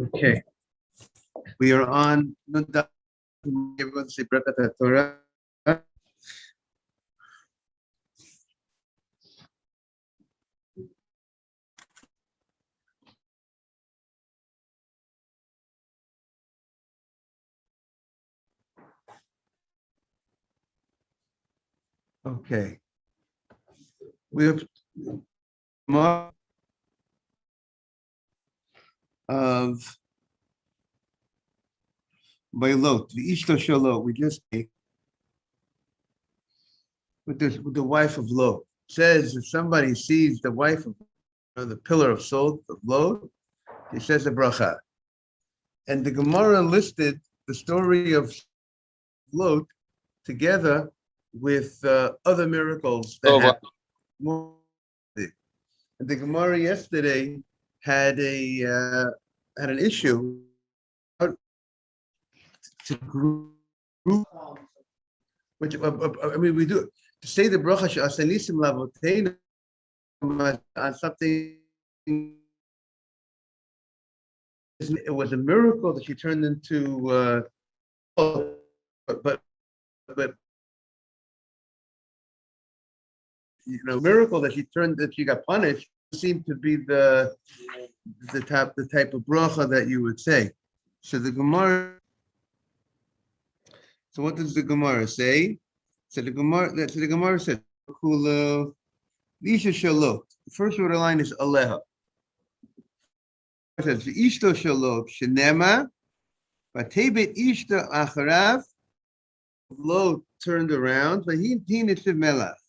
Okay, we are on everyone say Berachos Torah. Okay, we have more of Bailot, the Ishto Shalot. We just with the wife of Lot. Says if somebody sees the wife of the pillar of salt of Lot, he says a bracha. And the Gemara listed the story of Lot together with other miracles that happened. And the Gemara yesterday had an issue to group, which I mean we do to say the bracha she'asanisim lavoteinu on something. It was a miracle that she turned into, but miracle that she got punished seemed to be the type of bracha that you would say. So the Gemara. So what does the Gemara say? So the Gemara said, "Kulo Isha Shalot." The first word of the line is Aleha. It says, "Ishto Shalot Shenema, Vatebet Ishto Acharav." Lot turned around, but he nitziv melach.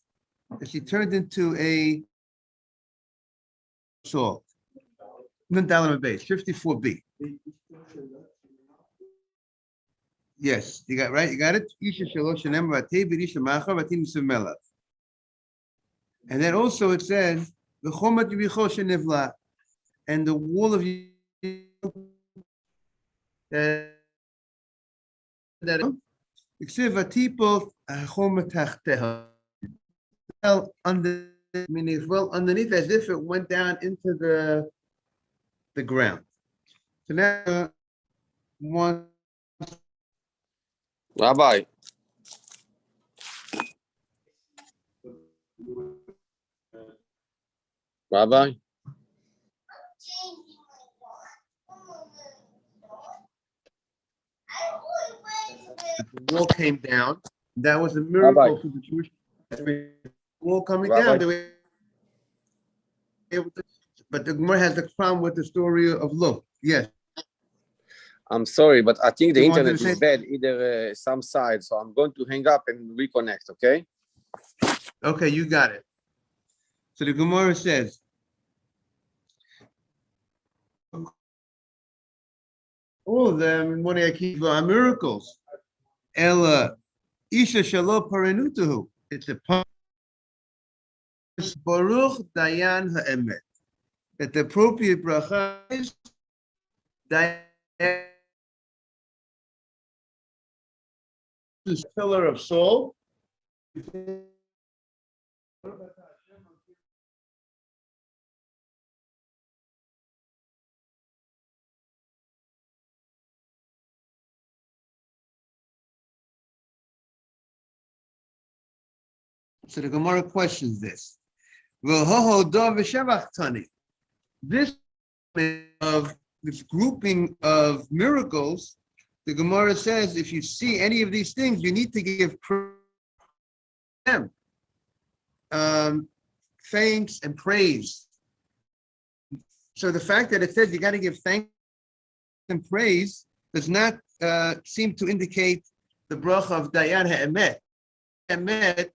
She turned into a salt. Mendalim base 54b. Yes, you got right. You got it. Isha Shalosh Shenema Vatebet Ishto Acharav Vatim nitziv melach. And then also it says the chomat yibicho shenivla, and the wall of that except vatipot chomat tachteha. Well, meaning well underneath, as if it went down into the ground. So now one Rabbi. Rabbi. The wall came down. That was a miracle for the Jewish. The wall coming down. They were able to, but the Gemara has the problem with the story of Lot. Yes. I'm sorry, but I think the internet is bad, either some side. So I'm going to hang up and reconnect, okay? Okay, you got it. So the Gemara says, all of them in one are miracles. Ella Isha Shalom Parenutuhu. It's a Baruch Dayan Ha'emet. That the appropriate bracha is Dayan, this pillar of salt. So the Gemara questions this. This of this grouping of miracles, the Gemara says if you see any of these things, you need to give them thanks and praise. So the fact that it says you got to give thanks and praise does not seem to indicate the bracha of Dayan Ha'emet. Emet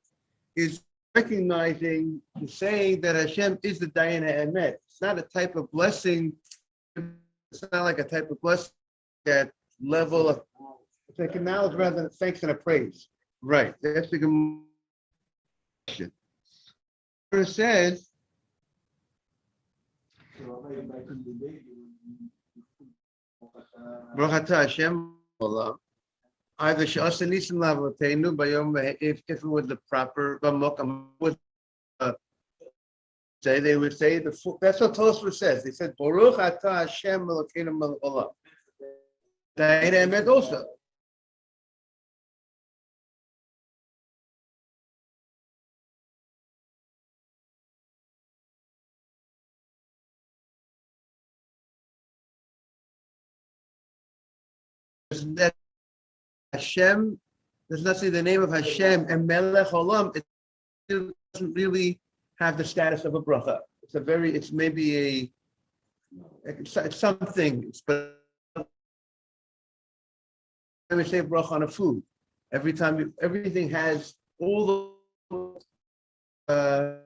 is recognizing the saying that Hashem is the Dayan Ha'emet. It's not a type of blessing. It's not like a type of blessing that level of, it's like a knowledge rather than a thanks and a praise. Right. That's the question. It says, Baruch atah Hashem, either Sh'asa Nisim Lavotenu Bayom, if it was the proper was They would say that's what Tosfos says. They said Baruch Atah Hashem Elokeinu Melech Olam. Dayan Emet also. That Hashem does not say the name of Hashem and Melech Olam. It doesn't really have the status of a bracha. It's maybe it's something. But we say bracha on a food. Everything has all the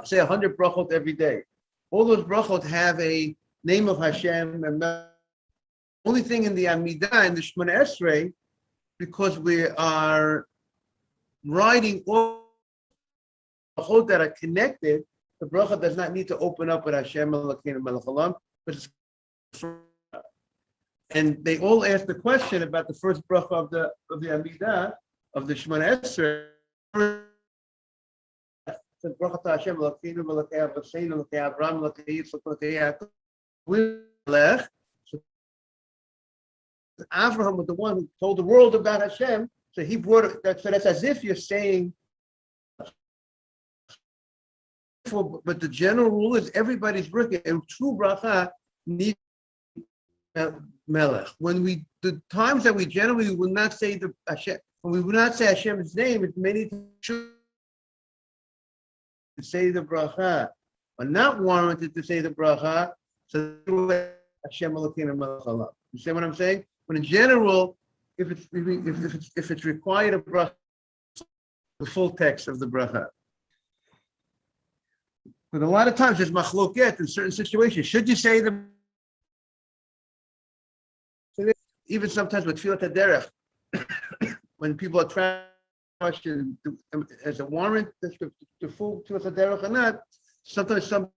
say 100 brachot every day. All those brachot have a name of Hashem and Melech. Only thing in the Amidah and the Shemona Esrei, because we are writing all brachot that are connected, the bracha does not need to open up with Hashem Elokeinu Melech Olam, but and they all ask the question about the first bracha of the Amidah of the Shemona Esrei. Bracha to Hashem Elokeinu Melech Avraham Abraham Yitzchak Yaakov. Avraham was the one who told the world about Hashem, so he brought it. So that's as if you're saying. But the general rule is everybody's bracha, and true bracha needs melech. The times that we generally will not say the Hashem, when we will not say Hashem's name, it's many times to say the bracha, are not warranted to say the bracha. So Hashem Elokeinu Melech Olam. You see what I'm saying? But in general, if it's required a bracha, the full text of the bracha. But a lot of times there's machloket in certain situations. Should you say the even sometimes with tefillat haderech, when people are trying to as a warrant to full tefillat haderech or not, sometimes some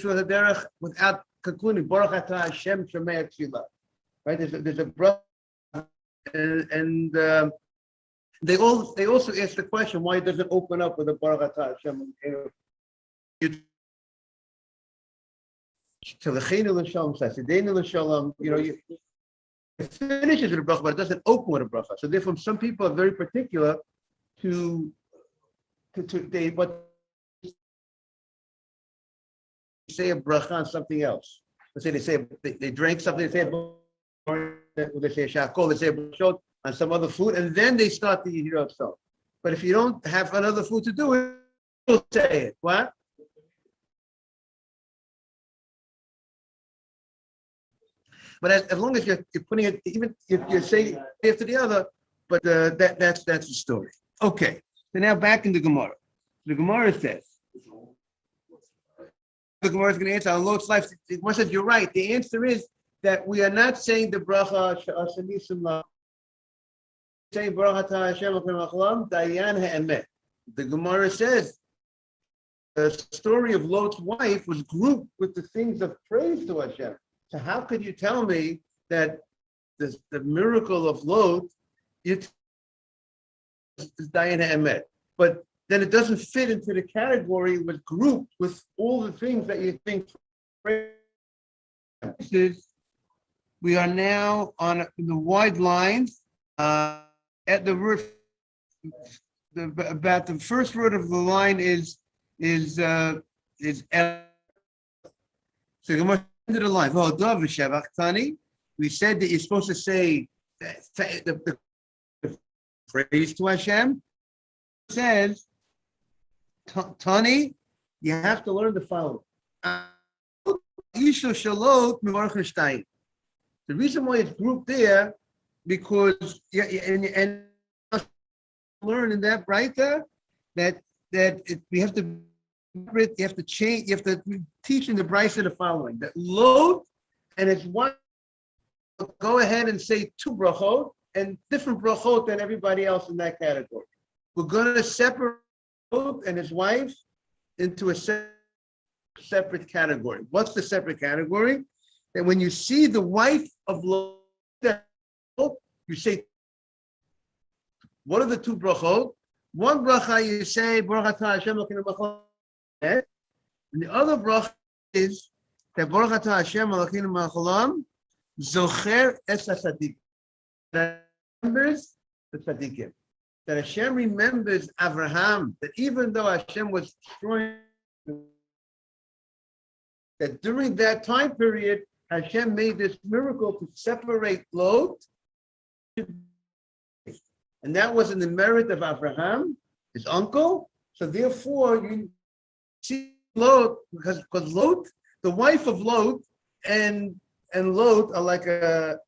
tefillat haderech without concluding Baruch Atah Hashem Shemei Tefillah. Right? There's a bracha, and they also ask the question why it doesn't open up with a Baruch Atah Hashem. It finishes with a bracha, but it doesn't open with a bracha. So therefore, some people are very particular to they say a bracha on something else. Let's say they drank something, they say a shakol, they say a brachot on some other food, and then they start the yihira itself. But if you don't have another food to do it, you'll say it. What? But as long as you're putting it, even if you're saying after the other, but that's the story. Okay, so now back in the Gemara. The Gemara says, the Gemara is going to answer on Lot's life. The Gemara says, you're right. The answer is that we are not saying the bracha sha'asanisim saying bracha ta Hashem l'kol dayan ha'emet. The Gemara says the story of Lot's wife was grouped with the things of praise to Hashem. So how could you tell me that the miracle of Lot is dayan ha'emet? But then it doesn't fit into the category with grouped with all the things that you think. We are now on the wide lines at the word. About the first word of the line is El. So you must end of the line. We said that you're supposed to say the praise to Hashem. It says Tani, you have to learn the following. The reason why it's grouped there, because and learn in that right there, we have to change. You have to teach in the Brisa the following: that Lot and his wife go ahead and say two brachot and different brachot than everybody else in that category. We're going to separate Lot and his wife into a separate category. What's the separate category? That when you see the wife of Lot, you say, what are the two brachot? One bracha you say, Baruch Atah Hashem Elokeinu Melech Olam. And the other bracha is that Baruch Atah Hashem Elokeinu Melech Haolam Zocher Es HaTzadik. That remembers the tzaddikim. That Hashem remembers Abraham. That even though Hashem was destroying, that during that time period, Hashem made this miracle to separate Lot. And that was in the merit of Abraham, his uncle. So therefore, you see Lot, because Lot, the wife of Lot, and Lot are like a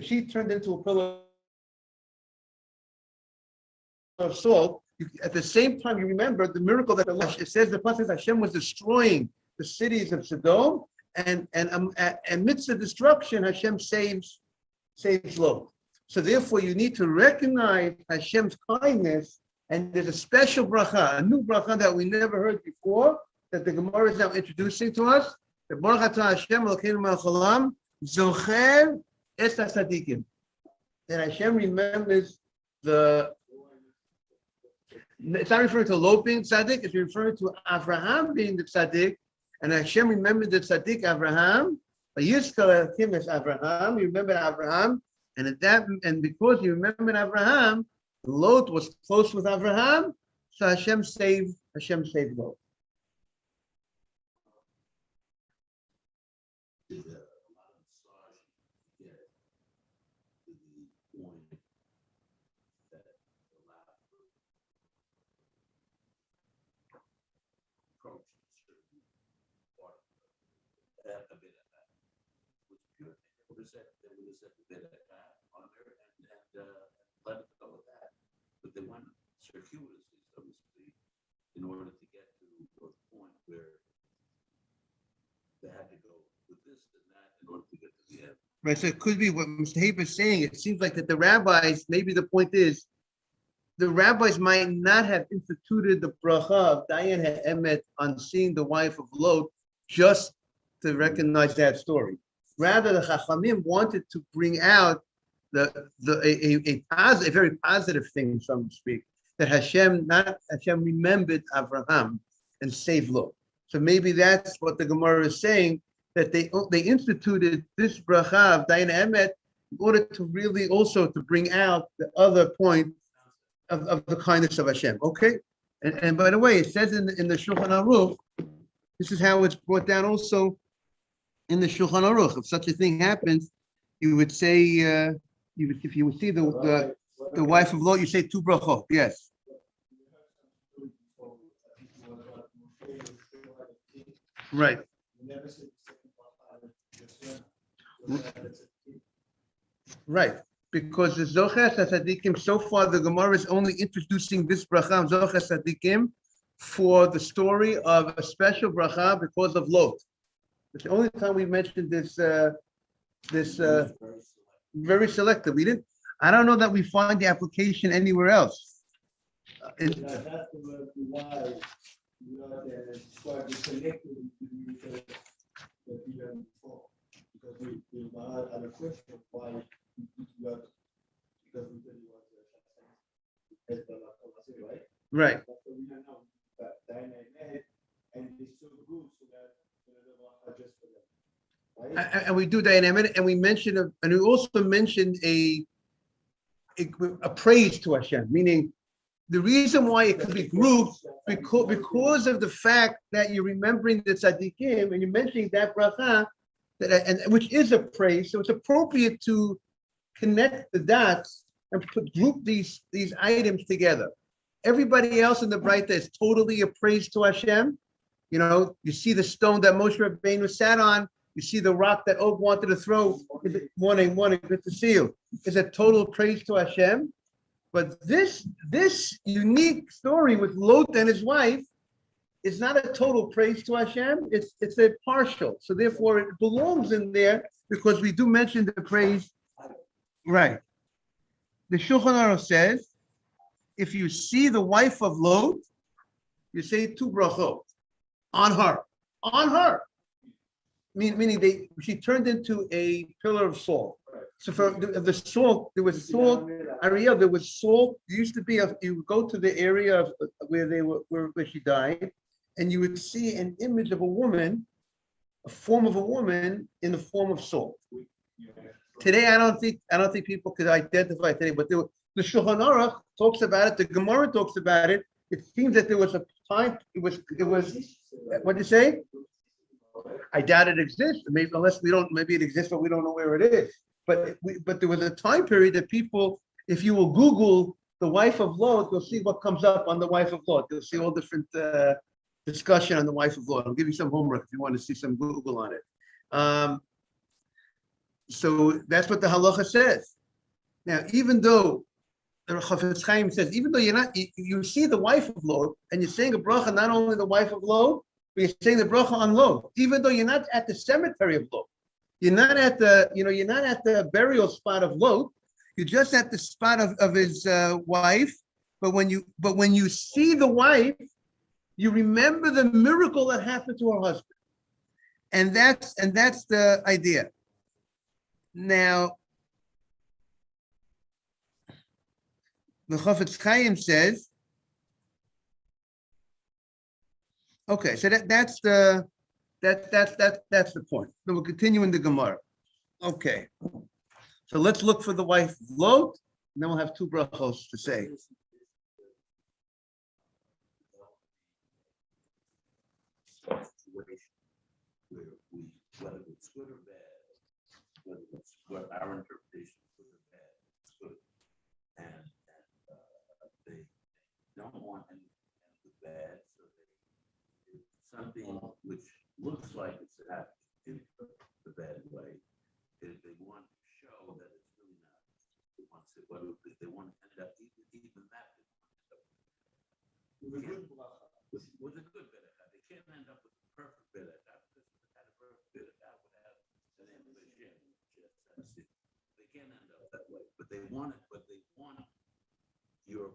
she turned into a pillar of salt. At the same time, you remember the miracle that it says the Pasuk Hashem was destroying the cities of Sodom, and amidst the destruction, Hashem saves Lot. So therefore, you need to recognize Hashem's kindness, and there's a special bracha, a new bracha that we never heard before, that the Gemara is now introducing to us. The Baruch Atah Hashem Elokeinu Melech Haolam Zocher Es HaTzadikim. That Hashem remembers it's not referring to Lot being tzaddik, it's referring to Abraham being the tzaddik, and Hashem remembered the tzaddik Abraham. Yizkar him as Abraham, you remember Abraham, and because you remembered Abraham, Lot was close with Abraham, so Hashem saved Lot. Let it go with that. But they went circuitously, so to speak, in order to get to the point where they had to go with this and that in order to get to the end. Right, so it could be what Mr. Haber is saying. It seems like that the rabbis, maybe the point is, the rabbis might not have instituted the bracha of Dayan HaEmet on seeing the wife of Lot just to recognize that story. Rather, the Chachamim wanted to bring out a very positive thing, so to speak, that Hashem remembered Abraham and saved Lot. So maybe that's what the Gemara is saying, that they instituted this bracha of Dayan HaEmet in order to really also to bring out the other point of the kindness of Hashem. Okay, and by the way, it says in the Shulchan Aruch, this is how it's brought down also in the Shulchan Aruch. If such a thing happens, you would say, if you would see the wife of Lot, you say two brachot. Yes. Right. Right. Because the Zocher Tzadikim, so far the Gemara is only introducing this bracha, Zocher Tzadikim, for the story of a special bracha because of Lot. It's the only time we mentioned this very selective. I don't know that we find the application anywhere else. That's why you describe the connected that we learned before. Because we had a question of why you have, because we tell you what right? Right. But we don't know that dynamic, and it's so good so that adjust for them. Right? And we do dynamic, and we mentioned, and we also mentioned a praise to Hashem, meaning the reason why it could be grouped because of the fact that you're remembering the tzaddikim and you're mentioning that bracha, which is a praise. So it's appropriate to connect the dots and group these items together. Everybody else in the Braita is totally a praise to Hashem. You know, you see the stone that Moshe Rabbeinu sat on. You see the rock that Og wanted to throw. Morning, good to see you. It's a total praise to Hashem. But this unique story with Lot and his wife is not a total praise to Hashem. It's a partial. So therefore, it belongs in there because we do mention the praise. Right. The Shulchan Aruch says, if you see the wife of Lot, you say two brachot on her. On her. Meaning she turned into a pillar of salt. So for the salt, there was salt. Ariel, there was salt. There used to be you would go to the area of where they were where she died, and you would see an image of a woman, a form of a woman in the form of salt. Today, I don't think people could identify today, but the Shulchan Aruch talks about it. The Gemara talks about it. It seems that there was a time. It was. What did you say? I doubt it exists. Maybe unless we don't. Maybe it exists, but we don't know where it is. But there was a time period that people, if you will Google the wife of Lot, you'll see what comes up on the wife of Lot. You'll see all different discussion on the wife of Lot. I'll give you some homework if you want to see some Google on it. So that's what the halacha says. Now, even though the Chafetz Chaim says, even though you see the wife of Lot, and you're saying a bracha, not only the wife of Lot, but you're saying the bracha on Lot, even though you're not at the cemetery of Lot. You're not at the burial spot of Lot. You're just at the spot of his wife. But when you see the wife, you remember the miracle that happened to her husband, and that's the idea. Now, the Chafetz Chaim says, okay, so that's the point. Then we'll continue in the Gemara. Okay, so let's look for the wife of Lot, and then we'll have two brachos to say. Where whether it's good or bad, whether it's what our interpretation is good or bad, it's good, and they don't want any of the bad, so it's something which looks like it's happening in the bad way. They want to show that it's really not. They want to, what they want to end up even that. With a good Berachos. They can't end up with a perfect Berachos because if they had a perfect Berachos would have the name of Hashem. They can't end up that way, but they want it. But they want your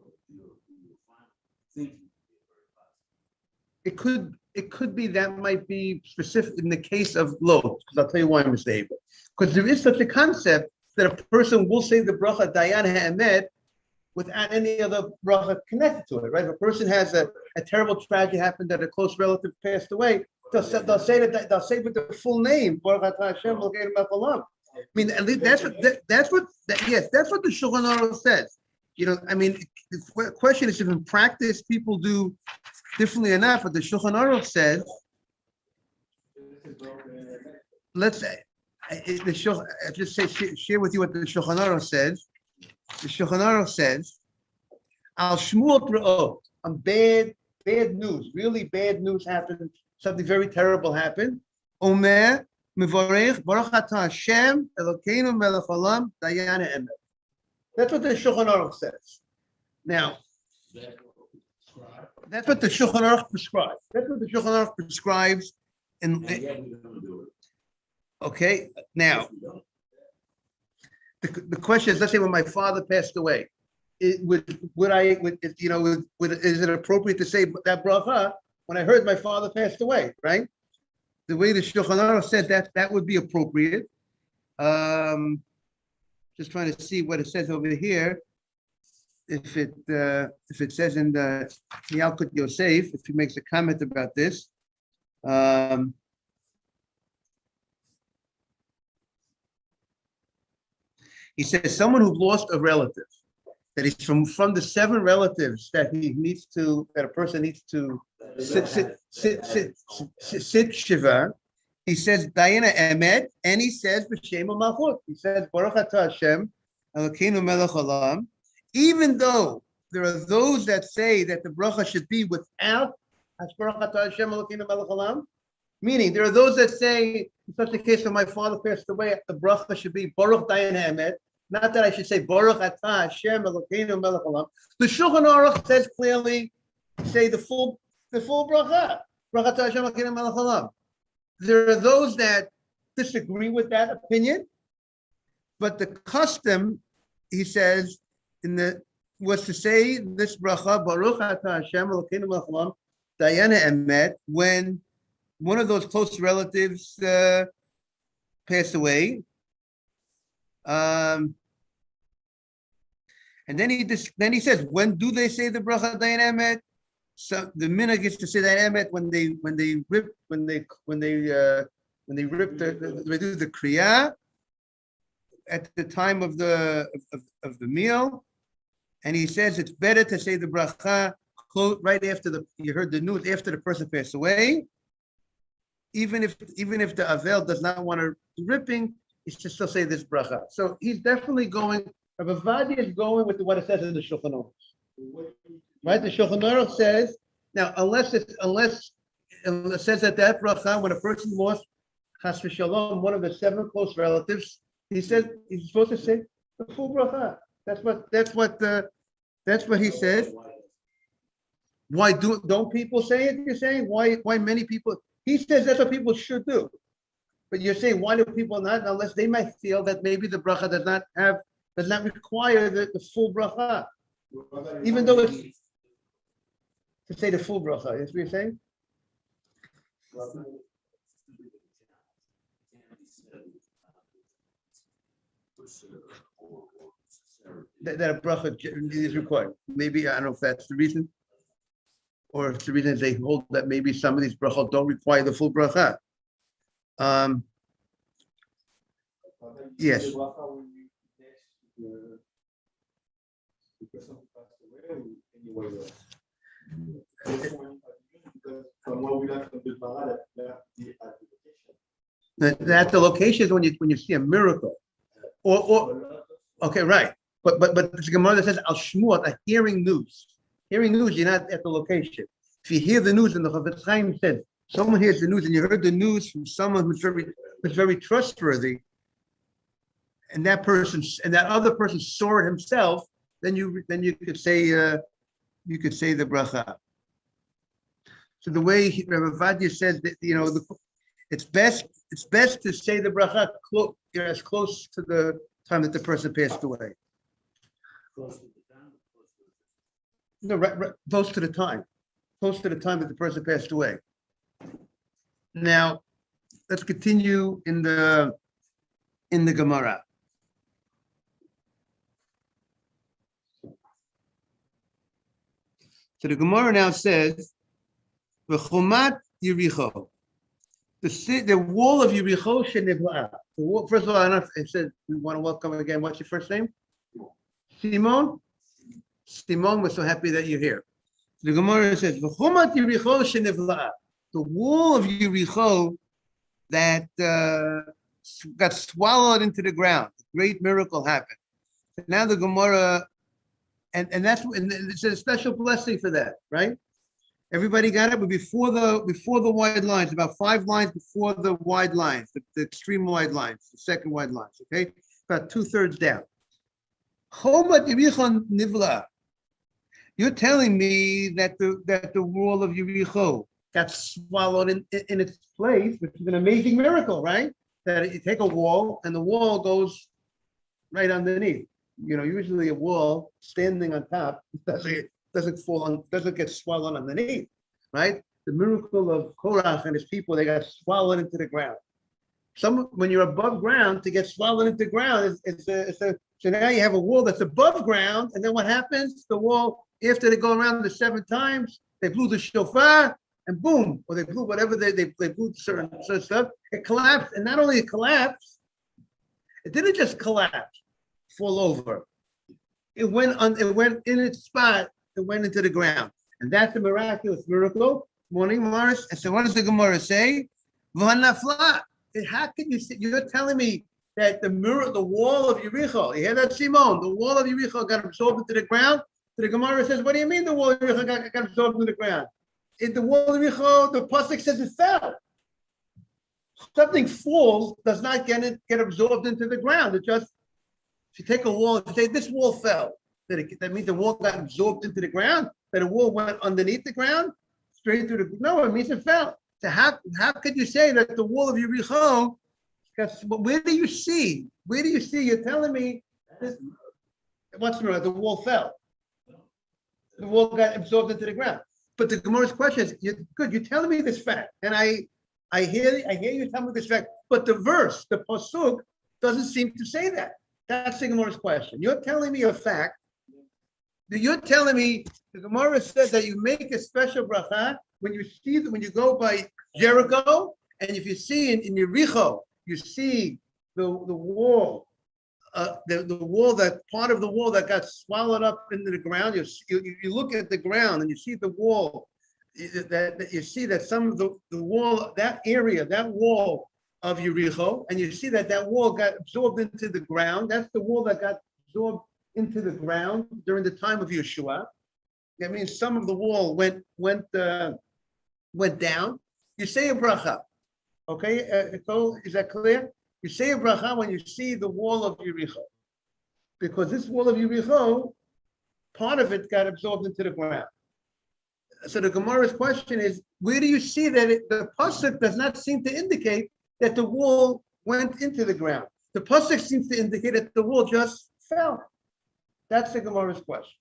final thinking to be very positive. It could be that might be specific in the case of Lot, because I'll tell you why, Mr. Abel. Because there is such a concept that a person will say the bracha Dayan Ha'emet without any other bracha connected to it, right? If a person has a terrible tragedy happened that a close relative passed away, they'll say with the full name, Baruch Atah Hashem Elokeinu melech haolam. I mean, at least that's what the Shulchan Aruch says. You know, I mean, the question is if in practice people do differently enough, but the Shulchan Aruch says, let's say, I just say share with you what the Shulchan Aruch says. The Shulchan Aruch says, "Al Shmuel Re'ot, on bad news, really bad news happened. Something very terrible happened. Omer Mivorech Baruch Atah Hashem Elokeinu melech haolam Dayan Ha'emet." That's what the Shulchan Aruch says. Now, that's what the Shulchan Aruch prescribes. That's what the Shulchan Aruch prescribes. Okay, now. The question is, let's say when my father passed away, is it appropriate to say that bracha when I heard my father passed away, right? The way the Shulchan Aruch said that would be appropriate. Just trying to see what it says over here. If it says in the Yalkut Yosef, if he makes a comment about this. He says someone who lost a relative, that he's from the 7 relatives that a person needs to sit shiva. He says Dayana Emet, and he says B'Shem Malchut. He says Baruch Atah Hashem Elokeinu melech haolam. Even though there are those that say that the bracha should be without Baruch Atah Hashem Elokeinu melech haolam, meaning there are those that say in such a case when my father passed away, the bracha should be Baruch Dayana Emet. Not that I should say Baruch Atah Hashem Elokeinu melech haolam. The Shulchan Aruch says clearly, say the full bracha. Baruch Atah Hashem Elokeinu melech haolam. There are those that disagree with that opinion, but the custom, he says, was to say this bracha Baruch Atah Hashem Elokeinu melech haolam Dayana Emet when one of those close relatives passed away. And then he says, when do they say the bracha dayan emet? So the minhag gets to say dayan emet when they rip when they rip they do the kriya at the time of the meal, and he says it's better to say the bracha right after you heard the news, after the person passed away, even if the avel does not want to ripping, he should still say this bracha. So he's definitely going. Rabbi Vadia is going with what it says in the Shulchan Aruch. Right? The Shulchan Aruch says, now unless it says that bracha, when a person lost chas v'shalom, one of the 7 close relatives, he said he's supposed to say the full bracha. That's what he says. Why don't people say it? You're saying why many people? He says that's what people should do. But you're saying why do people not? Unless they might feel that maybe the bracha does not require the full bracha, even though it's to say the full bracha. Is what you're saying? That a bracha is required. Maybe I don't know if that's the reason, or if the reason is they hold that maybe some of these brachot don't require the full bracha. Yes. That's the location is when you see a miracle, or okay, right. But it's a Gemara that says al shmuat, a hearing news. Hearing news, you're not at the location. If you hear the news, and the Chafetz Chaim said someone hears the news, and you heard the news from someone who's very trustworthy, and that other person saw it himself, then you could say the bracha. So the way Rabbi Vadia says that, it's best to say the bracha as close to the time that the person passed away. No, right, close to the time that the person passed away. Now, let's continue in the Gemara. So the Gemara now says, "V'chomat Yericho." The wall of Yericho shenivla'a. First of all, I don't know if it said we want to welcome again. What's your first name? Simon. Simon, we're so happy that you're here. The Gemara says, "V'chomat Yericho shenivla'a." The wall of Yericho that got swallowed into the ground. A great miracle happened. So now the Gemara, and it's a special blessing for that, right? Everybody got it, but before the wide lines, about 5 lines before the wide lines, the extreme wide lines, the second wide lines, okay? About 2/3 down. Chomat Yericho nivla. You're telling me that the wall of Yericho got swallowed in its place, which is an amazing miracle, right? That you take a wall and the wall goes right underneath. Usually a wall standing on top doesn't get swallowed underneath, right? The miracle of Korach and his people, they got swallowed into the ground. When you're above ground, to get swallowed into the ground, so now you have a wall that's above ground, and then what happens? The wall, after they go around the 7 times, they blew the shofar, and boom, or they blew whatever they blew certain stuff. It collapsed, and not only it collapsed, it didn't just collapse, fall over. It went in its spot. It went into the ground, and that's a miraculous miracle. Morning, Morris. And so, what does the Gemara say? V'hanafla. How can you say? You're telling me that the wall of Yericho. You hear that, Simon? The wall of Yericho got absorbed into the ground. So the Gemara says, "What do you mean the wall of Yericho got absorbed into the ground?" In the wall of Yericho, the pasuk says it fell. Something falls does not get absorbed into the ground. It just, if you take a wall and say this wall fell, that means the wall got absorbed into the ground. That a wall went underneath the ground, straight through the. No, it means it fell. So how could you say that the wall of Yericho? Where do you see? You're telling me this. What's the matter? The wall fell. The wall got absorbed into the ground. But the Gemara's question is, you're telling me this fact, and I hear you tell me this fact, but the verse, the pasuk, doesn't seem to say that. That's the Gemara's question. You're telling me a fact. You're telling me the Gemara says that you make a special bracha when you see when you go by Jericho, and if you see in Yericho, you see the wall, the wall, that part of the wall that got swallowed up into the ground. You look at the ground and you see the wall. That you see that some of the wall, that area, that wall of Yericho, and you see that wall got absorbed into the ground. That's the wall that got absorbed into the ground during the time of Yeshua. That means some of the wall went down. You say a bracha. Okay, so is that clear? You say a bracha when you see the wall of Yericho, because this wall of Yericho, part of it got absorbed into the ground. So the Gemara's question is, where do you see that the pasuk does not seem to indicate that the wall went into the ground? The pasuk seems to indicate that the wall just fell. That's the Gemara's question.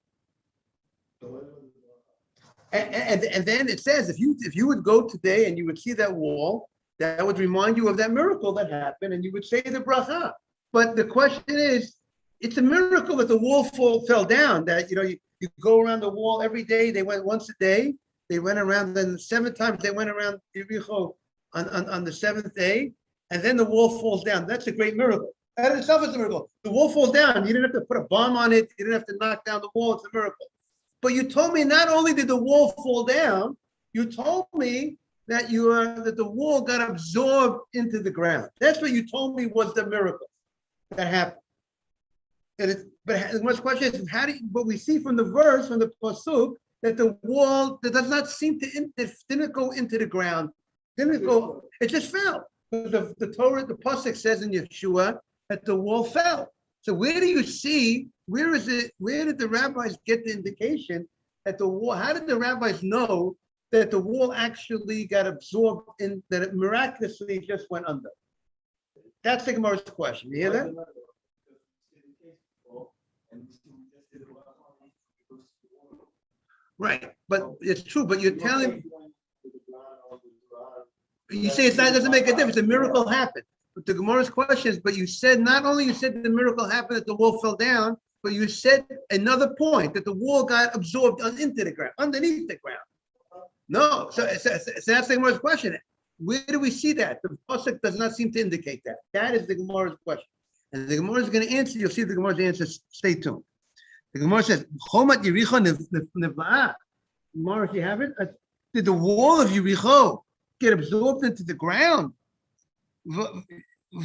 And then it says, if you would go today and you would see that wall, that would remind you of that miracle that happened, and you would say the bracha. But the question is, it's a miracle that the wall fell down. That you go around the wall every day. They went once a day. They went around. Then 7 times they went around Yericho on the 7th day, and then the wall falls down. That's a great miracle. That in itself is a miracle. The wall falls down. You didn't have to put a bomb on it. You didn't have to knock down the wall. It's a miracle. But you told me not only did the wall fall down, you told me that that the wall got absorbed into the ground. That's what you told me was the miracle that happened. But the most question is, but we see from the verse, from the pasuk, that the wall that does not seem to didn't go into the ground. Didn't go. It just fell. The Torah, the pasuk says in Yeshua that the wall fell. So where do you see? Where is it? Where did the rabbis get the indication that the wall? How did the rabbis know that the wall actually got absorbed in, that it miraculously just went under? That's the Gemara's question. You hear that? Right, but it's true. But you're telling. You say it doesn't make a difference. A miracle happened. But the Gemara's question is, but you said not only you said the miracle happened that the wall fell down, but you said another point that the wall got absorbed into the ground, underneath the ground. No, so that's the Gemara's question. Where do we see that? The pasuk does not seem to indicate that. That is the Gemara's question, and the Gemara is going to answer. You'll see the Gemara's answer. Stay tuned. The Gemara says, "Chomat Yericho nevla'ah." Gemara, if you have it, did the wall of Yericho get absorbed into the ground?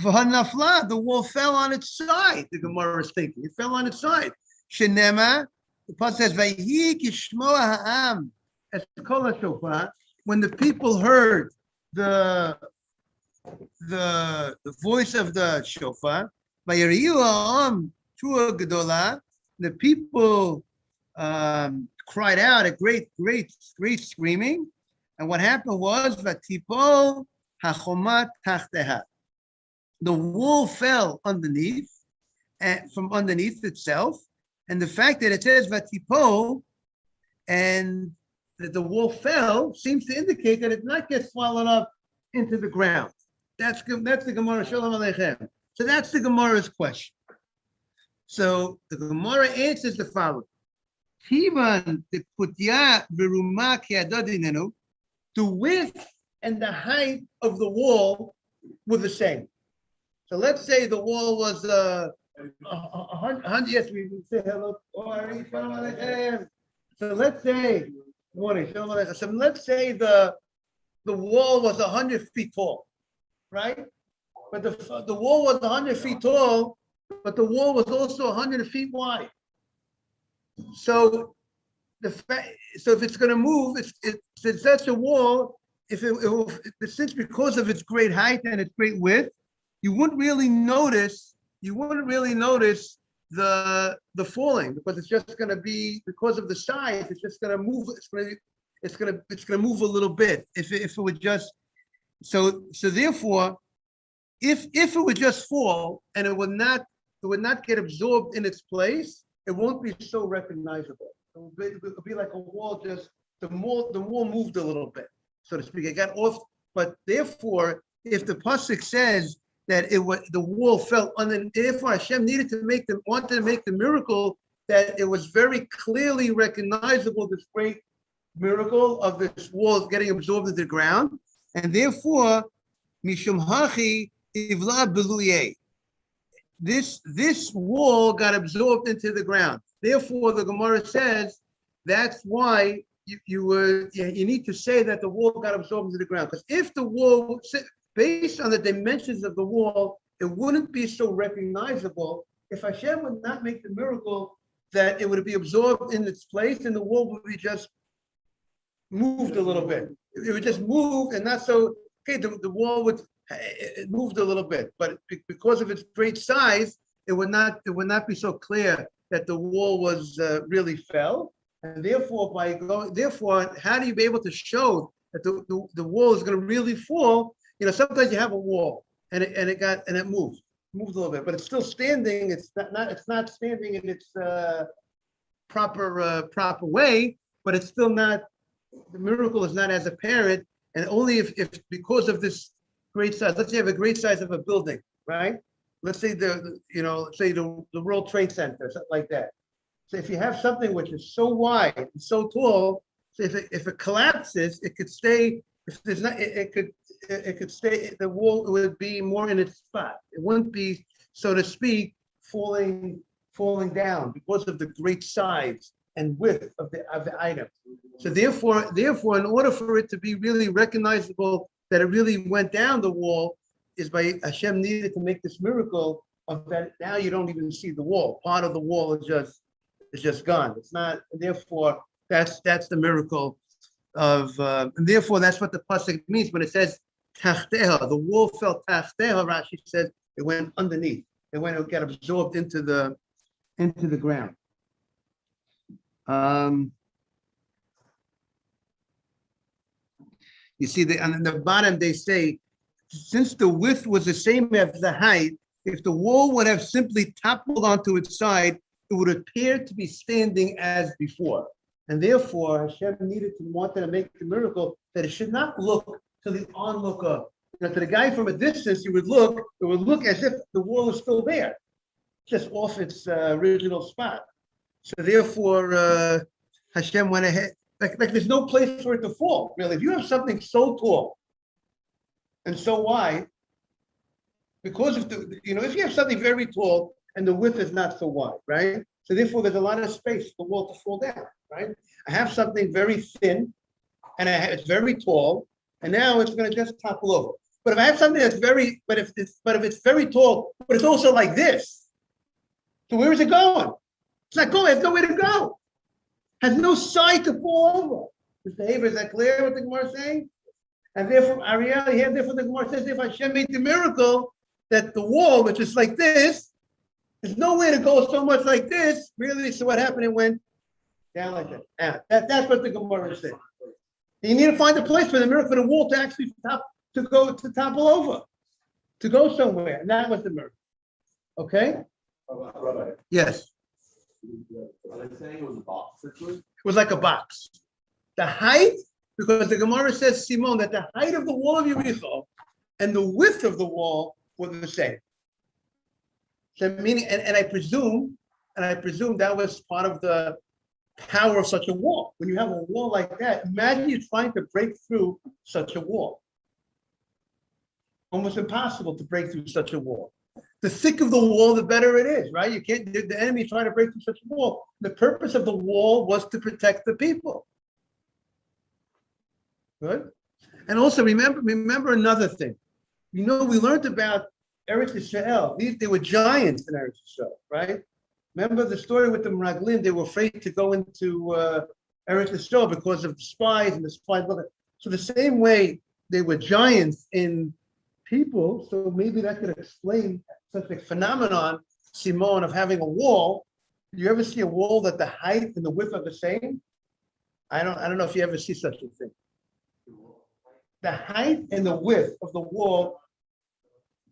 V'hanafla, the wall fell on its side. The Gemara is thinking it fell on its side. Shenema, the pasuk says, "Vayhi kishmoa ha'am." When the people heard the voice of the shofar, the people cried out a great screaming, and what happened was vatipol hachomat tachteha. The wall fell underneath, from underneath itself, and the fact that it says vatipol and that the wall fell seems to indicate that it did not get swallowed up into the ground. That's the Gemara. Shalom Aleichem. So that's the Gemara's question. So the Gemara answers the following: Tivan the putya v'ruma ki'adadinenu. The width and the height of the wall were the same. So let's say the wall was 100. Yes, we say hello. So let's say. Morning. So let's say the wall was 100 feet tall, right? But the wall was 100 feet tall, but the wall was also 100 feet wide. So if it's going to move, since that's a wall, since because of its great height and its great width, you wouldn't really notice the falling, because it's just going to be, because of the size, it's just going to move. It's going to move a little bit. If it would just, so therefore, if it would just fall and it would not get absorbed in its place, it won't be so recognizable. It would be like a wall. Just the wall moved a little bit, so to speak. It got off. But therefore, if the pasuk says that the wall fell under. Therefore, Hashem wanted to make the miracle that it was very clearly recognizable, this great miracle of this wall getting absorbed into the ground, and therefore, Mishum Hachi Ivla Beluye. This wall got absorbed into the ground. Therefore, the Gemara says that's why you need to say that the wall got absorbed into the ground. Because if the wall, based on the dimensions of the wall, it wouldn't be so recognizable. If Hashem would not make the miracle that it would be absorbed in its place, and the wall would be just moved a little bit. It would just move, and not so. Okay, the wall would. It moved a little bit, but because of its great size, it would not be so clear that the wall was really fell. And therefore, how do you be able to show that the wall is going to really fall? Sometimes you have a wall and it moved a little bit, but it's still standing. It's not standing in its proper way, but it's still not. The miracle is not as apparent, and only if because of this great size. Let's say you have a great size of a building, right? Let's say the World Trade Center, something like that. So if you have something which is so wide and so tall, so if it collapses, it could stay. If there's not, it could stay. The wall would be more in its spot. It wouldn't be, so to speak, falling down because of the great size and width of the item. So therefore, in order for it to be really recognizable that it really went down the wall, is by Hashem needed to make this miracle of that. Now you don't even see the wall. Part of the wall is just gone. It's not. Therefore, that's the miracle of. And therefore, that's what the pasuk means when it says tachteha. The wall fell tachteha. Rashi says it went underneath. It got absorbed into the ground. You see, on the bottom they say, since the width was the same as the height, if the wall would have simply toppled onto its side, it would appear to be standing as before. And therefore, Hashem wanted to make the miracle that it should not look to the onlooker. To the guy from a distance, it would look as if the wall is still there, just off its original spot. So therefore, Hashem went ahead. Like there's no place for it to fall, really. If you have something so tall and so wide, because if you have something very tall and the width is not so wide, right? So therefore, there's a lot of space for the wall to fall down, right? I have something very thin and it's very tall, and now it's going to just topple over. But if I have something that's if it's very tall, but it's also like this, so where is it going? It's not going. There's nowhere to go. Has no side to fall over. Mr. Haber, is that clear what the Gemara is saying? And therefore, Ariel here, therefore the Gemara says, if Hashem made the miracle that the wall, which is like this, there's nowhere to go so much like this, really, so what happened? It went down like that. That's what the Gemara is saying. You need to find a place for the miracle, for the wall to actually topple over, to go somewhere. And that was the miracle. Okay? Rabbi, yes. are they saying it was a box? It was like a box. The height, because the Gemara says, Simon, that the height of the wall of Yericho and the width of the wall were the same. So meaning, and I presume that was part of the power of such a wall. When you have a wall like that, imagine you're trying to break through such a wall. Almost impossible to break through such a wall. The thicker the wall, the better it is, right? You can't. The enemy is trying to break through such a wall. The purpose of the wall was to protect the people. Good. And also remember another thing. We learned about Eretz Yisrael. They were giants in Eretz Yisrael, right? Remember the story with the Meraglim? They were afraid to go into Eretz Yisrael because of the spies and the spies. So the same way they were giants in people, so maybe that could explain such a phenomenon, Simon, of having a wall. Do you ever see a wall that the height and the width are the same? I don't know if you ever see such a thing. The height and the width of the wall,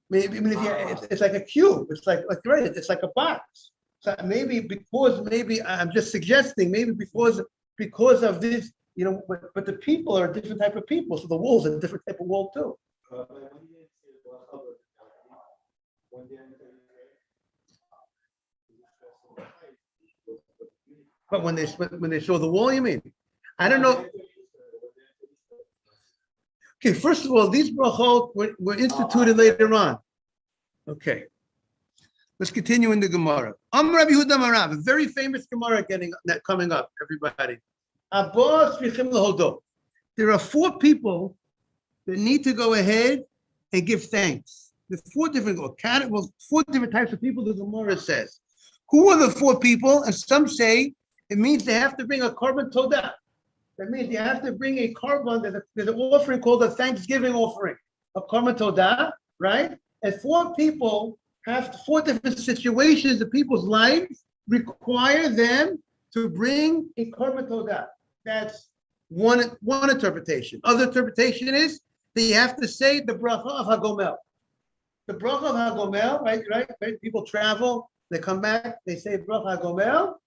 maybe it's like a cube. It's like right, it's like a box. So maybe I'm just suggesting, maybe because of this, but the people are a different type of people, so the wall's a different type of wall too. But when they saw the wall, you mean? I don't know. Okay, first of all, these brachot were instituted later on. Okay. Let's continue in the Gemara. Rabbi Yehuda Marav, a very famous Gemara coming up, everybody. There are 4 people that need to go ahead and give thanks. There's 4 different types of people, the Gemara says. Who are the 4 people? And some say it means they have to bring a korban todah. That means you have to bring a korban. There's an offering called a thanksgiving offering, a korban todah, right? And 4 people have 4 different situations in people's lives require them to bring a korban todah. That's one interpretation. Other interpretation is that you have to say the bracha of Hagomel. The bracha of Hagomel, right? People travel, they come back, they say bracha Hagomel.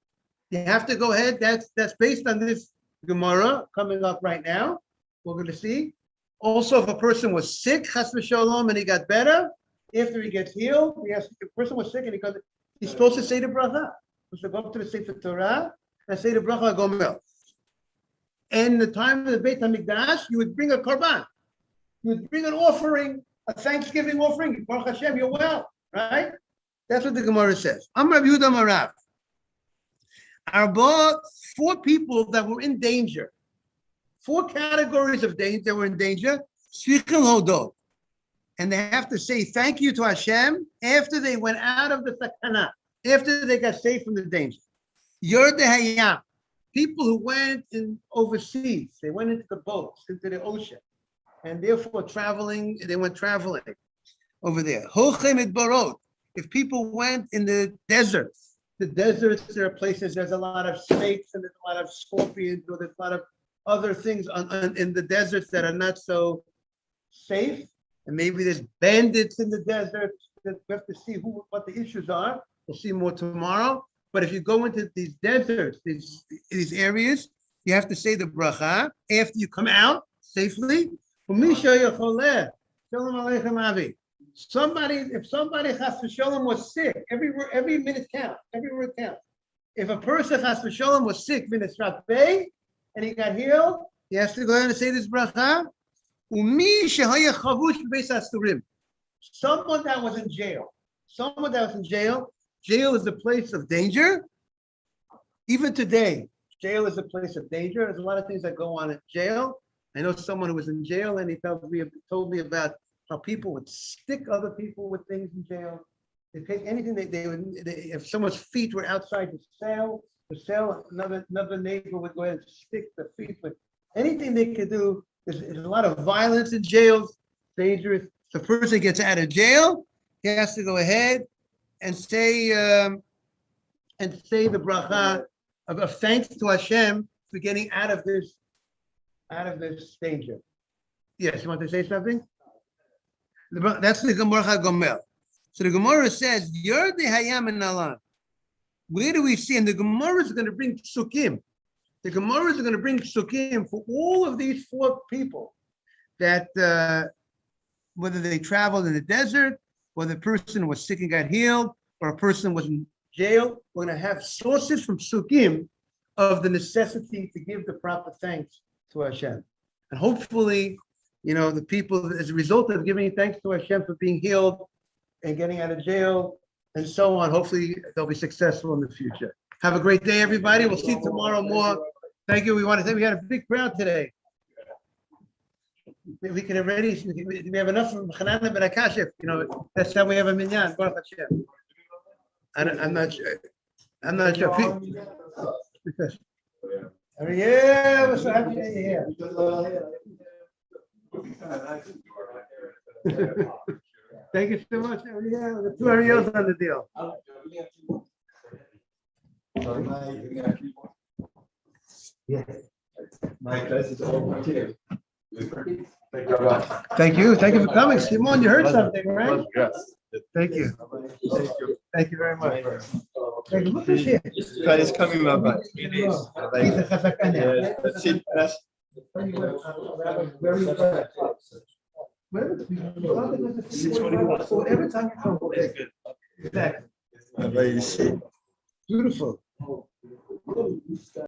You have to go ahead. That's based on this Gemara coming up right now. We're going to see. Also, if a person was sick, chas v'shalom, and he got better, after he gets healed, if a person was sick and he's supposed to say the bracha. He's supposed to go up to the Sefer Torah and say the bracha Hagomel. In the time of the Beit HaMikdash, you would bring a korban. You would bring an offering, a thanksgiving offering. Baruch Hashem, you're well, right? That's what the Gemara says. Rabbi Yehuda Marav. About 4 people that were in danger. 4 categories of danger that were in danger. Shvichim hodot. And they have to say thank you to Hashem after they went out of the sakana, after they got saved from the danger. Yord hayam. People who went overseas, they went into the boats, into the ocean, and therefore they went traveling over there. Hochem et barot. If people went in the deserts, there are places, there's a lot of snakes and there's a lot of scorpions, or there's a lot of other things in the deserts that are not so safe. And maybe there's bandits in the desert. We have to see what the issues are. We'll see more tomorrow. But if you go into these deserts, these areas, you have to say the bracha after you come out safely. Somebody, if somebody chas v'sholom was sick, every minute counts. Every word counts. If a person chas v'sholom was sick, and he got healed, he has to go ahead and say this bracha. Someone that was in jail. Jail is a place of danger. Even today, jail is a place of danger. There's a lot of things that go on in jail. I know someone who was in jail, and he told me about how people would stick other people with things in jail. They take anything if someone's feet were outside the cell, another neighbor would go ahead and stick the feet with anything they could do. There's a lot of violence in jails, dangerous. If the person gets out of jail, he has to go ahead and say the bracha of thanks to Hashem for getting out of this danger. Yes, you want to say something? That's the Gemara Hagomel. So the Gemara says, Yord hayam and nalan. Where do we see? And the Gemara is going to bring psukim. The Gemara is going to bring psukim for all of these 4 people that whether they traveled in the desert, whether the person was sick and got healed, or a person was in jail. We're going to have sources from psukim of the necessity to give the proper thanks to Hashem. And hopefully, the people, as a result of giving thanks to Hashem for being healed and getting out of jail and so on, hopefully they'll be successful in the future. Have a great day, everybody. We'll see you tomorrow more. Thank you. We want to say we had a big crowd today. We can already, we have enough from Chanan and Berachos. That's how we have a minyan. Baruch Hashem. I'm not sure. Yeah, we're so happy that you're here. Thank you so much. Yeah, the 2 Ariels on the deal. Yeah. My class is over here. Thank you for coming. Simon, you heard something, right? Yes. Thank you. Thank you very much. Thank you. It's coming my back. That's it. Very good. Every time you come, exactly. Beautiful. road, we start